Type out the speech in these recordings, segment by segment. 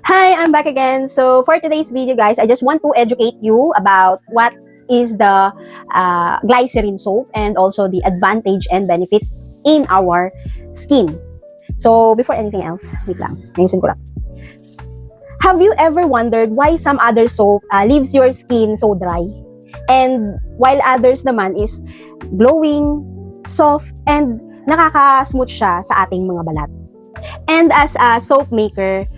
Hi, I'm back again. So for today's video, guys, I just want to educate you about what is the glycerin soap and also the advantage and benefits in our skin. So before anything else, wait lang, ayusin ko lang. Have you ever wondered why some other soap leaves your skin so dry? And while others naman is glowing, soft, and nakaka-smooth siya sa ating mga balat. And as a soap maker,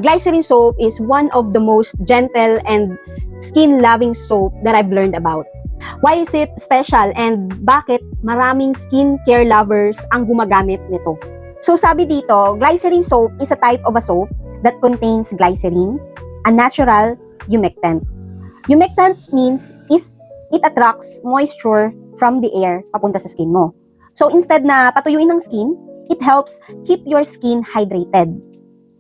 glycerin soap is one of the most gentle and skin-loving soap that I've learned about. Why is it special and bakit maraming skincare lovers ang gumagamit nito? So sabi dito, glycerin soap is a type of a soap that contains glycerin, a natural humectant. Humectant means it attracts moisture from the air papunta sa skin mo. So instead na patuyuin ng skin, it helps keep your skin hydrated.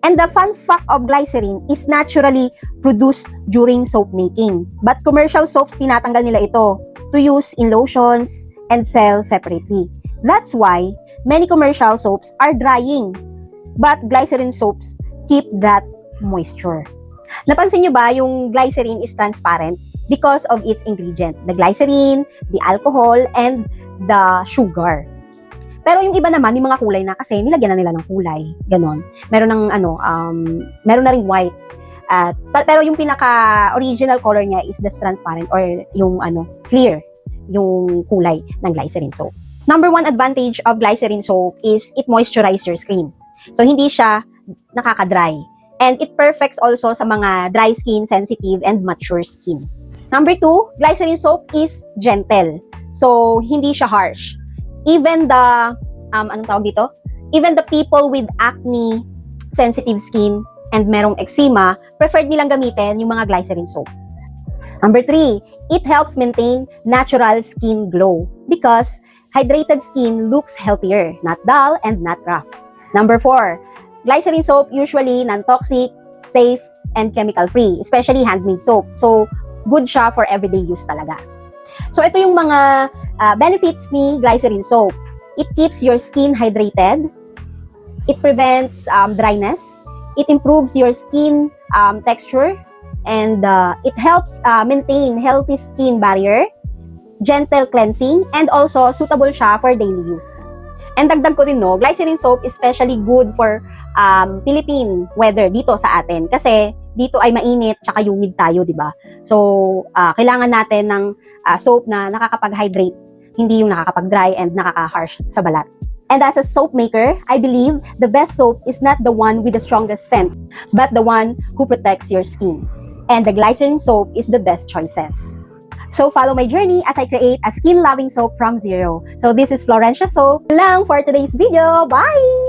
And the fun fact of glycerin is naturally produced during soap making. But commercial soaps, tinatanggal nila ito to use in lotions and sell separately. That's why many commercial soaps are drying. But glycerin soaps keep that moisture. Napansin nyo ba yung glycerin is transparent because of its ingredient? The glycerin, the alcohol, and the sugar. Pero yung iba naman, yung mga kulay na kasi nilagyan na nila ng kulay, ganon. Meron ng meron na ring white. Pero yung pinaka original color niya is the transparent or yung clear yung kulay ng glycerin soap. Number one advantage of glycerin soap is it moisturizes your skin. So hindi siya nakaka-dry. And it perfects also sa mga dry skin, sensitive, and mature skin. Number two, glycerin soap is gentle. So hindi siya harsh. Even the Even the people with acne, sensitive skin, and merong eczema, preferred nilang gamitin yung mga glycerin soap. Number 3, it helps maintain natural skin glow because hydrated skin looks healthier, not dull and not rough. Number 4, glycerin soap usually non-toxic, safe, and chemical-free, especially handmade soap. So, good siya for everyday use talaga. So, ito yung mga benefits ni glycerin soap. It keeps your skin hydrated. It prevents dryness. It improves your skin texture. And it helps maintain healthy skin barrier, gentle cleansing, and also suitable siya for daily use. And dagdag ko rin, glycerin soap is especially good for Philippine weather dito sa atin. Kasi dito ay mainit tsaka humid tayo, di ba? So, kailangan natin ng soap na nakakapag-hydrate, hindi yung nakakapag-dry and nakaka-harsh sa balat. And as a soap maker, I believe the best soap is not the one with the strongest scent, but the one who protects your skin. And the glycerin soap is the best choices. So follow my journey as I create a skin-loving soap from zero. So this is Florencia Soap lang for today's video. Bye!